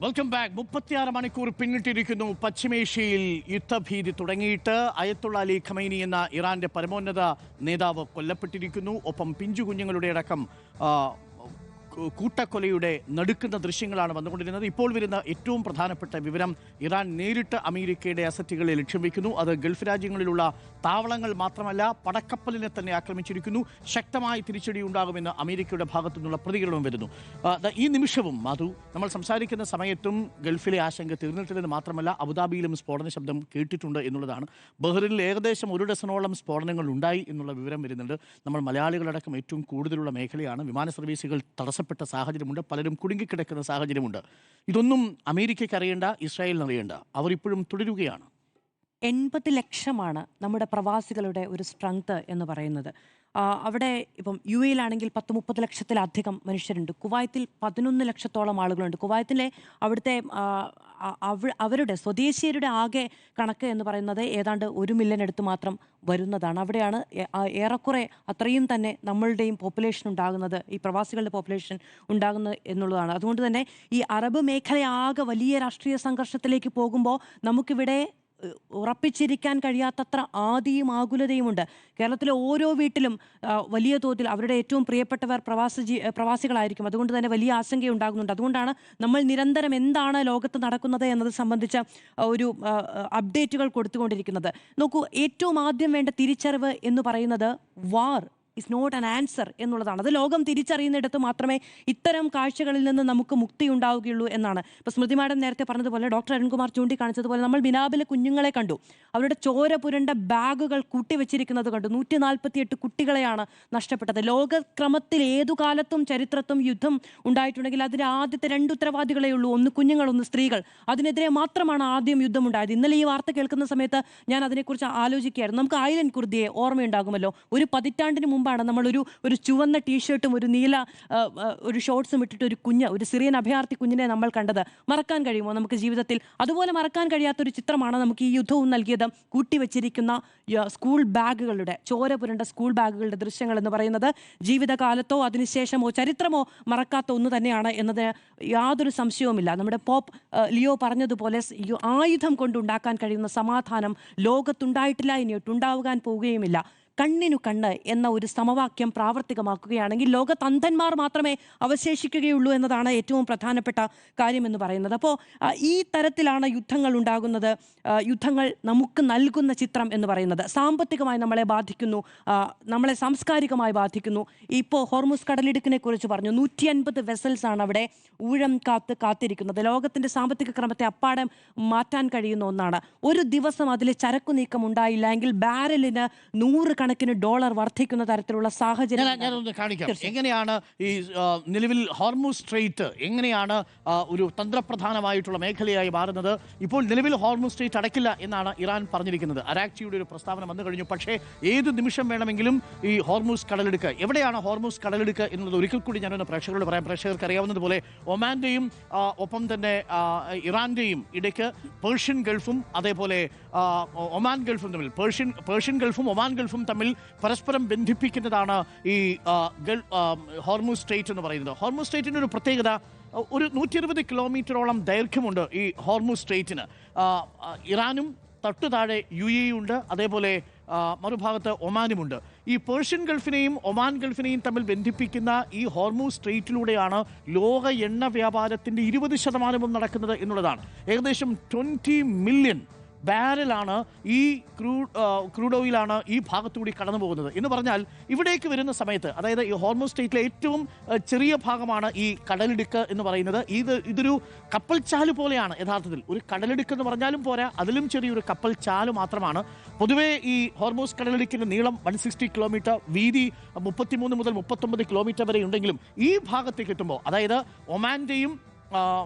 Welcome back. 36 മണിക്കൂർ പിന്നിട്ടിരിക്കുന്നു. പശ്ചിമേഷ്യയിൽ യുദ്ധഭീതി തുടങ്ങിയിട്ട് അയത്തുള്ള അലി ഖമൈനി എന്ന ഇറാന്റെ പരമോന്നത നേതാവ് കൊല്ലപ്പെട്ടിരിക്കുന്നു. ഒപ്പം പിഞ്ചു കുഞ്ഞുങ്ങളുടെ അടക്കം കൂട്ടക്കൊലയുടെ നടുക്കുന്ന ദൃശ്യങ്ങളാണ് വന്നുകൊണ്ടിരുന്നത്. ഇപ്പോൾ വരുന്ന ഏറ്റവും പ്രധാനപ്പെട്ട വിവരം, ഇറാൻ നേരിട്ട് അമേരിക്കയുടെ അസറ്റുകളെ ലക്ഷ്യം വയ്ക്കുന്നു. അത് ഗൾഫ് രാജ്യങ്ങളിലുള്ള താവളങ്ങൾ മാത്രമല്ല, പടക്കപ്പലിനെ തന്നെ ആക്രമിച്ചിരിക്കുന്നു. ശക്തമായ തിരിച്ചടി ഉണ്ടാകുമെന്ന് അമേരിക്കയുടെ ഭാഗത്തു നിന്നുള്ള പ്രതികരണം വരുന്നു. ഈ നിമിഷവും മധു, നമ്മൾ സംസാരിക്കുന്ന സമയത്തും ഗൾഫിലെ ആശങ്ക തീർന്നിട്ടില്ലെന്ന് മാത്രമല്ല, അബുദാബിയിലും സ്ഫോടന ശബ്ദം കേട്ടിട്ടുണ്ട് എന്നുള്ളതാണ്. ബഹ്റിനിൽ ഏകദേശം 1 ഡസനോളം സ്ഫോടനങ്ങൾ ഉണ്ടായി എന്നുള്ള വിവരം വരുന്നുണ്ട്. നമ്മൾ മലയാളികളടക്കം ഏറ്റവും കൂടുതലുള്ള മേഖലയാണ്. വിമാന സർവീസുകൾ തടസ്സപ്പെട്ട സാഹചര്യമുണ്ട്. പലരും കുടുങ്ങിക്കിടക്കുന്ന സാഹചര്യമുണ്ട്. ഇതൊന്നും അമേരിക്കയ്ക്ക് അറിയേണ്ട, ഇസ്രായേലിന് അറിയേണ്ട. അവർ ഇപ്പോഴും തുടരുകയാണ്. 80 ലക്ഷമാണ് നമ്മുടെ പ്രവാസികളുടെ ഒരു സ്ട്രെങ്ത് എന്ന് പറയുന്നത്. അവിടെ ഇപ്പം യു എയിലാണെങ്കിൽ 10-30 ലക്ഷത്തിലധികം മനുഷ്യരുണ്ട്. കുവൈത്തിൽ 11 ലക്ഷത്തോളം ആളുകളുണ്ട്. കുവൈത്തിലെ അവിടുത്തെ അവരുടെ സ്വദേശീയരുടെ ആകെ കണക്ക് എന്ന് പറയുന്നത് ഏതാണ്ട് 1 മില്യൺ അടുത്ത് മാത്രം വരുന്നതാണ്. അവിടെയാണ് ഏറെക്കുറെ അത്രയും തന്നെ നമ്മളുടെയും പോപ്പുലേഷൻ ഉണ്ടാകുന്നത്, ഈ പ്രവാസികളുടെ പോപ്പുലേഷൻ ഉണ്ടാകുന്നത് എന്നുള്ളതാണ്. അതുകൊണ്ട് തന്നെ ഈ അറബ് മേഖലയാകെ വലിയ രാഷ്ട്രീയ സംഘർഷത്തിലേക്ക് പോകുമ്പോൾ നമുക്കിവിടെ ഉറപ്പിച്ചിരിക്കാൻ കഴിയാത്തത്ര ആദിയും ആകുലതയുമുണ്ട്. കേരളത്തിലെ ഓരോ വീട്ടിലും വലിയ തോതിൽ അവരുടെ ഏറ്റവും പ്രിയപ്പെട്ടവർ പ്രവാസികളായിരിക്കും. അതുകൊണ്ട് തന്നെ വലിയ ആശങ്കയുണ്ടാകുന്നുണ്ട്. അതുകൊണ്ടാണ് നമ്മൾ നിരന്തരം എന്താണ് ലോകത്ത് നടക്കുന്നത് എന്നത് സംബന്ധിച്ച ഒരു അപ്ഡേറ്റുകൾ കൊടുത്തുകൊണ്ടിരിക്കുന്നത്. നോക്കൂ, ഏറ്റവും ആദ്യം വേണ്ട തിരിച്ചറിവ് എന്ന് പറയുന്നത് war is not an answer എന്നുള്ളതാണ്. അത് ലോകം തിരിച്ചറിയുന്നിടത്ത് മാത്രമേ ഇത്തരം കാഴ്ചകളിൽ നിന്ന് നമുക്ക് മുക്തി ഉണ്ടാവുകയുള്ളൂ എന്നാണ്. ഇപ്പോൾ സ്മൃതി മാഡം നേരത്തെ പറഞ്ഞതുപോലെ, ഡോക്ടർ അരുൺകുമാർ ചൂണ്ടിക്കാണിച്ചതുപോലെ, നമ്മൾ ബിനാബിലെ കുഞ്ഞുങ്ങളെ കണ്ടു. അവരുടെ ചോര പുരണ്ട ബാഗുകൾ കൂട്ടിവെച്ചിരിക്കുന്നത് കണ്ടു. 148 കുട്ടികളെയാണ് നഷ്ടപ്പെട്ടത്. ലോകക്രമത്തിൽ ഏതു കാലത്തും ചരിത്രത്തും യുദ്ധം ഉണ്ടായിട്ടുണ്ടെങ്കിൽ അതിന് ആദ്യത്തെ 2 ഉത്തരവാദികളേ ഉള്ളൂ. ഒന്ന് കുഞ്ഞുങ്ങൾ, ഒന്ന് സ്ത്രീകൾ. അതിനെതിരെ മാത്രമാണ് ആദ്യം യുദ്ധമുണ്ടായത്. ഇന്നലെ ഈ വാർത്ത കേൾക്കുന്ന സമയത്ത് ഞാൻ അതിനെക്കുറിച്ച് ആലോചിക്കുകയായിരുന്നു. നമുക്ക് ആയിലൻ കുർദിയെ ഓർമ്മയുണ്ടാകുമല്ലോ. ഒരു പതിറ്റാണ്ടിന് മുമ്പാണ് നമ്മൾ ഒരു ചുവന്ന ടീഷർട്ടും ഒരു നീല ഒരു ഷോർട്ട്സും ഇട്ടിട്ട് ഒരു സിറിയൻ അഭയാർത്ഥി കുഞ്ഞിനെ നമ്മൾ കണ്ടത്. മറക്കാൻ കഴിയുമോ നമുക്ക് ജീവിതത്തിൽ? അതുപോലെ മറക്കാൻ കഴിയാത്തൊരു ചിത്രമാണ് നമുക്ക് ഈ യുദ്ധവും നൽകിയത്. കൂട്ടിവെച്ചിരിക്കുന്ന സ്കൂൾ ബാഗുകളുടെ, ചോര പുരണ്ട സ്കൂൾ ബാഗുകളുടെ ദൃശ്യങ്ങൾ എന്ന് പറയുന്നത് ജീവിതകാലത്തോ അതിനുശേഷമോ ചരിത്രമോ മറക്കാത്ത ഒന്ന് തന്നെയാണ് എന്നത് യാതൊരു സംശയവുമില്ല. നമ്മുടെ പോപ്പ് ലിയോ പറഞ്ഞതുപോലെ, ആയുധം കൊണ്ടുണ്ടാക്കാൻ കഴിയുന്ന സമാധാനം ലോകത്തുണ്ടായിട്ടില്ല, ഇനിയൊട്ടുണ്ടാകാൻ പോവുകയുമില്ല. കണ്ണിനു കണ്ണ് എന്ന ഒരു സമവാക്യം പ്രാവർത്തികമാക്കുകയാണെങ്കിൽ ലോകത്ത് അന്ധന്മാർ മാത്രമേ അവശേഷിക്കുകയുള്ളൂ എന്നതാണ് ഏറ്റവും പ്രധാനപ്പെട്ട കാര്യമെന്ന് പറയുന്നത്. അപ്പോൾ ഈ തരത്തിലാണ് യുദ്ധങ്ങൾ ഉണ്ടാകുന്നത്. യുദ്ധങ്ങൾ നമുക്ക് നൽകുന്ന ചിത്രം എന്ന് പറയുന്നത് സാമ്പത്തികമായി നമ്മളെ ബാധിക്കുന്നു, നമ്മളെ സാംസ്കാരികമായി ബാധിക്കുന്നു. ഇപ്പോൾ ഹോർമുസ് കടലിടുക്കിനെ കുറിച്ച് പറഞ്ഞു. 150 വെസൽസ് ആണ് അവിടെ ഊഴം കാത്തിരിക്കുന്നത്. ലോകത്തിന്റെ സാമ്പത്തിക ക്രമത്തെ അപ്പാടെ മാറ്റാൻ കഴിയുന്ന ഒന്നാണ്. ഒരു ദിവസം അതിൽ ചരക്കു നീക്കം ഉണ്ടായില്ല എങ്കിൽ ബാരലിന് $100 വർദ്ധിക്കുന്ന തരത്തിലുള്ള സാഹചര്യം. ഞാനൊന്ന് കാണിക്കാം എങ്ങനെയാണ് ഈ നിലവിൽ ഹോർമുസ് സ്ട്രെയിറ്റ് എങ്ങനെയാണ് ഒരു തന്ത്രപ്രധാനമായിട്ടുള്ള മേഖലയായി മാറുന്നത്. ഇപ്പോൾ നിലവിൽ ഹോർമുസ് സ്ട്രെയിറ്റ് അടയ്ക്കില്ല എന്നാണ് ഇറാൻ പറഞ്ഞിരിക്കുന്നത്. അരാക്ചിയുടെ ഒരു പ്രസ്താവന വന്നു കഴിഞ്ഞു. പക്ഷേ ഏത് നിമിഷം വേണമെങ്കിലും ഈ ഹോർമുസ് കടലെടുക്ക്, എവിടെയാണ് ഹോർമുസ് കടലെടുക്ക് എന്നുള്ളത് ഒരിക്കൽ കൂടി ഞാനൊന്ന് പ്രേക്ഷകരോട് പറയാം. പ്രേക്ഷകർക്ക് അറിയാവുന്നതുപോലെ ഒമാന്റെയും ഒപ്പം തന്നെ ഇറാന്റെയും ഇടയ്ക്ക് പേർഷ്യൻ ഗൾഫും അതേപോലെ ഒമാൻ ഗൾഫും തമ്മിൽ പേർഷ്യൻ ഗൾഫും ഒമാൻ ഗൾഫും തമ്മിൽ പരസ്പരം ബന്ധിപ്പിക്കുന്നതാണ് ഈ ഹോർമുസ് സ്ട്രെയിറ്റ് എന്ന് പറയുന്നത്. ഹോർമുസ് സ്ട്രെയിറ്റിൻ്റെ ഒരു പ്രത്യേകത, ഒരു 120 കിലോമീറ്ററോളം ദൈർഘ്യമുണ്ട് ഈ ഹോർമുസ് സ്ട്രെയിറ്റിന്. ഇറാനും തൊട്ടുതാഴെ UAE ഉണ്ട്, അതേപോലെ മറുഭാഗത്ത് ഒമാനുമുണ്ട്. ഈ പേർഷ്യൻ ഗൾഫിനെയും ഒമാൻ ഗൾഫിനെയും തമ്മിൽ ബന്ധിപ്പിക്കുന്ന ഈ ഹോർമുസ് സ്ട്രെയിറ്റിലൂടെയാണ് ലോക എണ്ണ വ്യാപാരത്തിൻ്റെ 20% നടക്കുന്നത് എന്നുള്ളതാണ്. ഏകദേശം 20 മില്യൺ ബാരലാണ് ഈ ക്രൂഡ് ഓയിലാണ് ഈ ഭാഗത്തുകൂടി കടന്നു പോകുന്നത്. എന്ന് പറഞ്ഞാൽ ഇവിടേക്ക് വരുന്ന സമയത്ത്, അതായത് ഈ ഹോർമുസ് സ്ട്രെയിറ്റിലെ ഏറ്റവും ചെറിയ ഭാഗമാണ് ഈ കടലിടുക്ക് എന്ന് പറയുന്നത്. ഇതൊരു കപ്പൽ ചാല് പോലെയാണ് യഥാർത്ഥത്തിൽ. ഒരു കടലിടുക്ക് എന്ന് പറഞ്ഞാലും പോരാ, അതിലും ചെറിയൊരു കപ്പൽ ചാല് മാത്രമാണ്. പൊതുവേ ഈ ഹോർമുസ് കടലിടുക്കിൻ്റെ നീളം 160 കിലോമീറ്റർ, വീതി 33 മുതൽ 39 കിലോമീറ്റർ വരെ ഉണ്ടെങ്കിലും ഈ ഭാഗത്തേക്ക് എത്തുമ്പോൾ, അതായത് ഒമാൻ്റെയും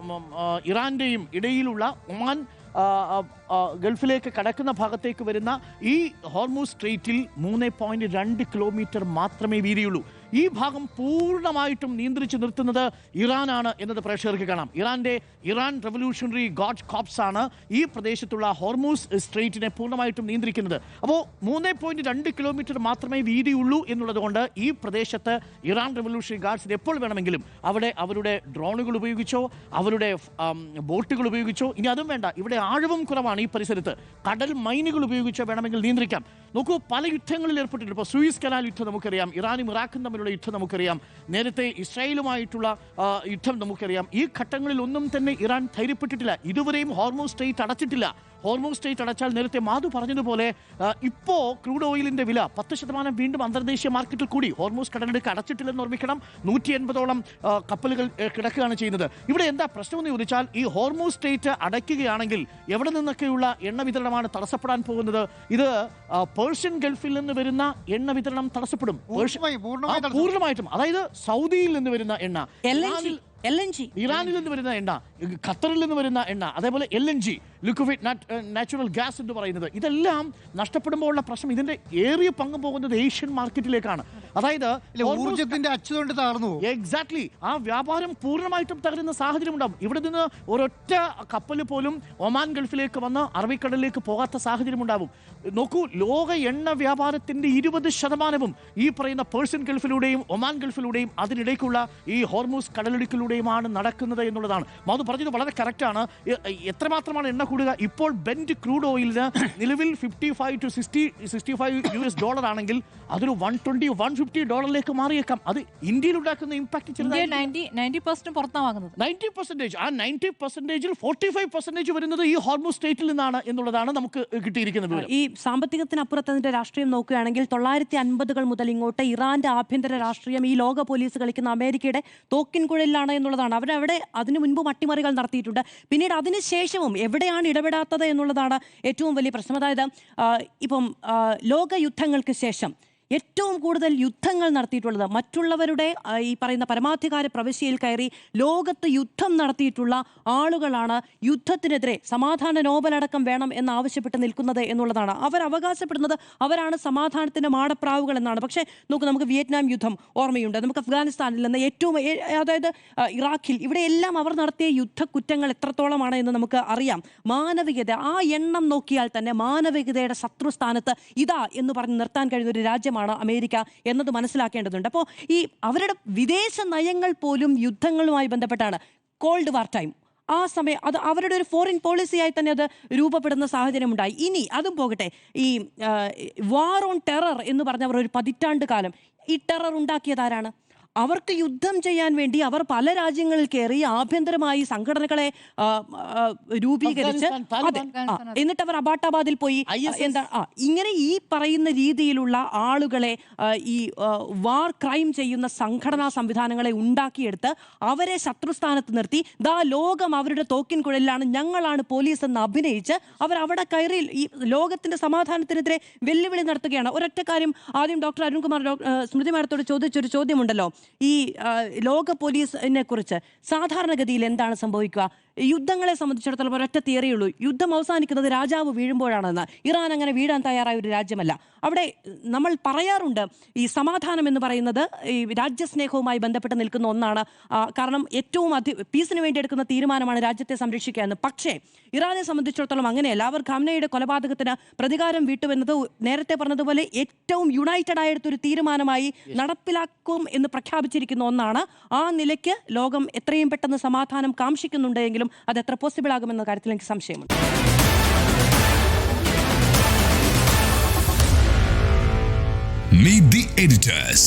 ഇറാൻ്റെയും ഇടയിലുള്ള ഒമാൻ ഗൾഫിലേക്ക് കടക്കുന്ന ഭാഗത്തേക്ക് വരുന്ന ഈ ഹോർമുസ് സ്ട്രെയിറ്റിൽ 3.2 കിലോമീറ്റർ മാത്രമേ വീതിയുള്ളൂ. ഈ ഭാഗം പൂർണ്ണമായിട്ടും നിയന്ത്രിച്ച് നിർത്തുന്നത് ഇറാനാണ് എന്നത് പ്രേക്ഷകർക്ക് കാണാം. ഇറാൻ റവല്യൂഷണറി ഗാർഡ് കോപ്സ് ആണ് ഈ പ്രദേശത്തുള്ള ഹോർമൂസ് സ്ട്രെയിറ്റിനെ പൂർണ്ണമായിട്ടും നിയന്ത്രിക്കുന്നത്. അപ്പോൾ 3.2 കിലോമീറ്റർ മാത്രമേ വീതിയുള്ളൂ എന്നുള്ളത് കൊണ്ട് ഈ പ്രദേശത്ത് ഇറാൻ റവല്യൂഷണറി ഗാർഡ്സിന് എപ്പോൾ വേണമെങ്കിലും അവിടെ അവരുടെ ഡ്രോണുകൾ ഉപയോഗിച്ചോ അവരുടെ ബോട്ടുകൾ ഉപയോഗിച്ചോ, ഇനി അതും വേണ്ട, ഇവിടെ ആഴവും കുറവാണ് ഈ പരിസരത്ത്, കടൽ മൈനുകൾ ഉപയോഗിച്ചോ വേണമെങ്കിൽ നിയന്ത്രിക്കാം. നോക്കൂ, പല യുദ്ധങ്ങളിൽ ഏർപ്പെട്ടിട്ടുണ്ട്. ഇപ്പോൾ സൂയിസ് കനാൽ യുദ്ധം നമുക്കറിയാം, ഇറാനും ഇറാഖും തമ്മിലുള്ള യുദ്ധം നമുക്കറിയാം, നേരത്തെ ഇസ്രായേലുമായിട്ടുള്ള യുദ്ധം നമുക്കറിയാം. ഈ ഘട്ടങ്ങളിൽ ഒന്നും തന്നെ ഇറാൻ ധൈര്യപ്പെട്ടിട്ടില്ല. ഇതുവരെയും ഹോർമൂസ് സ്ട്രെയിറ്റ് അടച്ചിട്ടില്ല. ഹോർമൂസ് സ്ട്രെയിറ്റ് അടച്ചാൽ നേരത്തെ മാധു പറഞ്ഞതുപോലെ ഇപ്പോൾ ക്രൂഡ് ഓയിലിന്റെ വില 10% വീണ്ടും അന്തർദേശീയ മാർക്കറ്റിൽ കൂടി. ഹോർമൂസ് കടലിടുക്ക് അടച്ചിട്ടില്ലെന്ന് ഓർമ്മിക്കണം. 180ഓളം കപ്പലുകൾ കിടക്കുകയാണ് ചെയ്യുന്നത്. ഇവിടെ എന്താ പ്രശ്നമെന്ന് ചോദിച്ചാൽ, ഈ ഹോർമൂസ് സ്ട്രെയിറ്റ് അടയ്ക്കുകയാണെങ്കിൽ എവിടെ നിന്നൊക്കെയുള്ള എണ്ണ വിതരണമാണ് തടസ്സപ്പെടാൻ പോകുന്നത്? ഇത് പേർഷ്യൻ ഗൾഫിൽ നിന്ന് വരുന്ന എണ്ണ വിതരണം തടസ്സപ്പെടും പൂർണ്ണമായിട്ടും. അതായത് സൗദിയിൽ നിന്ന് വരുന്ന എണ്ണ, ഇറാനിൽ നിന്ന് വരുന്ന എണ്ണ, ഖത്തറിൽ നിന്ന് വരുന്ന എണ്ണ, അതേപോലെ LNG ലിക്വിഡ് നാച്ചുറൽ ഗ്യാസ് എന്ന് പറയുന്നത്, ഇതെല്ലാം നഷ്ടപ്പെടുമ്പോൾ ഉള്ള പ്രശ്നം, ഇതിന്റെ ഏറിയ പങ്കും പോകുന്നത് ഏഷ്യൻ മാർക്കറ്റിലേക്കാണ്. അതായത് ഊർജ്ജത്തിന്റെ അച്ചുകൊണ്ട് തകർന്നു. എക്സാക്ട്ലി, ആ വ്യാപാരം പൂർണ്ണമായിട്ടും തകരുന്ന സാഹചര്യം ഉണ്ടാവും. ഇവിടെ നിന്ന് ഒരൊറ്റ കപ്പൽ പോലും ഒമാൻ ഗൾഫിലേക്ക് വന്ന് അറബിക്കടലിലേക്ക് പോകാത്ത സാഹചര്യം ഉണ്ടാവും. നോക്കൂ, ലോക എണ്ണ വ്യാപാരത്തിന്റെ 20% ഈ പറയുന്ന പേർഷ്യൻ ഗൾഫിലൂടെയും ഒമാൻ ഗൾഫിലൂടെയും അതിനിടയ്ക്കുള്ള ഈ ഹോർമൂസ് കടലിടുക്കിലൂടെയുമാണ് നടക്കുന്നത് എന്നുള്ളതാണ്. മാധു പറഞ്ഞത് വളരെ കറക്റ്റാണ്. എത്രമാത്രമാണ് എണ്ണ കൂടുക? ഇപ്പോൾ ബെന്റ് ക്രൂഡ് ഓയിലിന് നിലവിൽ $55 to $65 ആണെങ്കിൽ അതൊരു $120-150 മാറിയേക്കാം. അത് ഇന്ത്യയിൽ ഉണ്ടാക്കുന്ന ഇമ്പാക്ട് 90% പുറത്താണ് വാങ്ങുന്നത്. 90%. ആ 90%-ൽ 45% വരുന്നത് ഈ ഹോർമൂസ് സ്ട്രെയിറ്റിൽ നിന്നാണ് എന്നുള്ളതാണ് നമുക്ക് കിട്ടിയിരിക്കുന്ന വിവരം. ഈ സാമ്പത്തികത്തിനപ്പുറത്ത് അതിന്റെ രാഷ്ട്രീയം നോക്കുകയാണെങ്കിൽ 1950-കൾ മുതൽ ഇങ്ങോട്ട് ഇറാന്റെ ആഭ്യന്തര രാഷ്ട്രീയം ഈ ലോക പോലീസ് കളിക്കുന്ന അമേരിക്കയുടെ തോക്കിൻകുഴലിലാണ് എന്നുള്ളതാണ്. അവരവിടെ അതിനു മുൻപും അട്ടിമറികൾ നടത്തിയിട്ടുണ്ട്. പിന്നീട് അതിനുശേഷവും എവിടെയാണ് ഇടപെടാത്തത് എന്നുള്ളതാണ് ഏറ്റവും വലിയ പ്രശ്നം. അതായത് ഇപ്പം ലോക യുദ്ധങ്ങൾക്ക് ശേഷം ഏറ്റവും കൂടുതൽ യുദ്ധങ്ങൾ നടത്തിയിട്ടുള്ളത് മറ്റുള്ളവരുടെ ഈ പറയുന്ന പരമാധികാര പ്രവിശ്യയിൽ കയറി ലോകത്ത് യുദ്ധം നടത്തിയിട്ടുള്ള ആളുകളാണ് യുദ്ധത്തിനെതിരെ സമാധാന നോബലടക്കം വേണം എന്നാവശ്യപ്പെട്ട് നിൽക്കുന്നത് എന്നുള്ളതാണ്. അവർ അവകാശപ്പെടുന്നത് അവരാണ് സമാധാനത്തിന്റെ മാടപ്രാവുകൾ എന്നാണ്. പക്ഷേ നമുക്ക് വിയറ്റ്നാം യുദ്ധം ഓർമ്മയുണ്ട്, നമുക്ക് അഫ്ഗാനിസ്ഥാനിൽ നിന്ന് ഏറ്റവും അതായത് ഇറാഖിൽ, ഇവിടെയെല്ലാം അവർ നടത്തിയ യുദ്ധക്കുറ്റങ്ങൾ എത്രത്തോളമാണ് എന്ന് നമുക്ക് അറിയാം. മാനവികത, ആ എണ്ണം നോക്കിയാൽ തന്നെ മാനവികതയുടെ ശത്രുസ്ഥാനത്ത് ഇതാ എന്ന് പറഞ്ഞ് നിർത്താൻ കഴിയുന്ന ഒരു രാജ്യം അമേരിക്ക എന്നത് മനസ്സിലാക്കേണ്ടതുണ്ട്. അപ്പോൾ ഈ അവരുടെ വിദേശ നയങ്ങൾ പോലും യുദ്ധങ്ങളുമായി ബന്ധപ്പെട്ടാണ്. കോൾഡ് വാർ ടൈം, ആ സമയം അത് അവരുടെ ഒരു ഫോറിൻ പോളിസിയായി തന്നെ അത് രൂപപ്പെടുന്ന സാഹചര്യം ഉണ്ടായി. ഇനി അതും പോകട്ടെ, ഈ വാർ ഓൺ ടെറർ എന്ന് പറഞ്ഞവർ ഒരു 10 കാലം ഈ ടെറർ ഉണ്ടാക്കിയതാരാണ്? അവർക്ക് യുദ്ധം ചെയ്യാൻ വേണ്ടി അവർ പല രാജ്യങ്ങളിൽ കയറി ആഭ്യന്തരമായി സംഘടനകളെ രൂപീകരിച്ച് എന്നിട്ട് അവർ അബാട്ടാബാദിൽ പോയി ഇങ്ങനെ ഈ പറയുന്ന രീതിയിലുള്ള ആളുകളെ ഈ വാർ ക്രൈം ചെയ്യുന്ന സംഘടനാ സംവിധാനങ്ങളെ ഉണ്ടാക്കിയെടുത്ത് അവരെ ശത്രുസ്ഥാനത്ത് നിർത്തി ലോകം അവരുടെ തോക്കിൻ കുഴലിലാണ്, ഞങ്ങളാണ് പോലീസ് എന്ന് അഭിനയിച്ച് അവർ അവിടെ കയറി ഈ ലോകത്തിന്റെ സമാധാനത്തിനെതിരെ വെല്ലുവിളി നടത്തുകയാണ്. ഒരൊറ്റ കാര്യം ആദ്യം ഡോക്ടർ അരുൺകുമാർ സ്മൃതി മാഡത്തോട് ചോദിച്ചൊരു ചോദ്യമുണ്ടല്ലോ, ഈ ലോക പോലീസിനെ കുറിച്ച് സാധാരണഗതിയിൽ എന്താണ് സംഭവിക്കുക? യുദ്ധങ്ങളെ സംബന്ധിച്ചിടത്തോളം ഒരൊറ്റ തിയറിയുള്ളൂ, യുദ്ധം അവസാനിക്കുന്നത് രാജാവ് വീഴുമ്പോഴാണെന്ന്. ഇറാൻ അങ്ങനെ വീഴാൻ തയ്യാറായ ഒരു രാജ്യമല്ല. അവിടെ നമ്മൾ പറയാറുണ്ട് ഈ സമാധാനം എന്ന് പറയുന്നത് ഈ രാജ്യസ്നേഹവുമായി ബന്ധപ്പെട്ട് നിൽക്കുന്ന ഒന്നാണ്. കാരണം ഏറ്റവും പീസിന് വേണ്ടി എടുക്കുന്ന തീരുമാനമാണ് രാജ്യത്തെ സംരക്ഷിക്കുക എന്ന്. പക്ഷേ ഇറാനെ സംബന്ധിച്ചിടത്തോളം അങ്ങനെയല്ല. അവർ ഖാംനയുടെ കൊലപാതകത്തിന് പ്രതികാരം വീട്ടുമെന്നത് നേരത്തെ പറഞ്ഞതുപോലെ ഏറ്റവും യുണൈറ്റഡ് ആയിട്ടൊരു തീരുമാനമായി നടപ്പിലാക്കും എന്ന് പ്രഖ്യാപിച്ചിരിക്കുന്ന ഒന്നാണ്. ആ നിലയ്ക്ക് ലോകം എത്രയും പെട്ടെന്ന് സമാധാനം കാംക്ഷിക്കുന്നുണ്ടെങ്കിലും അത് എത്ര പോസിബിൾ ആകുമെന്ന കാര്യത്തിൽ എനിക്ക് സംശയമുണ്ട്. Meet the editors.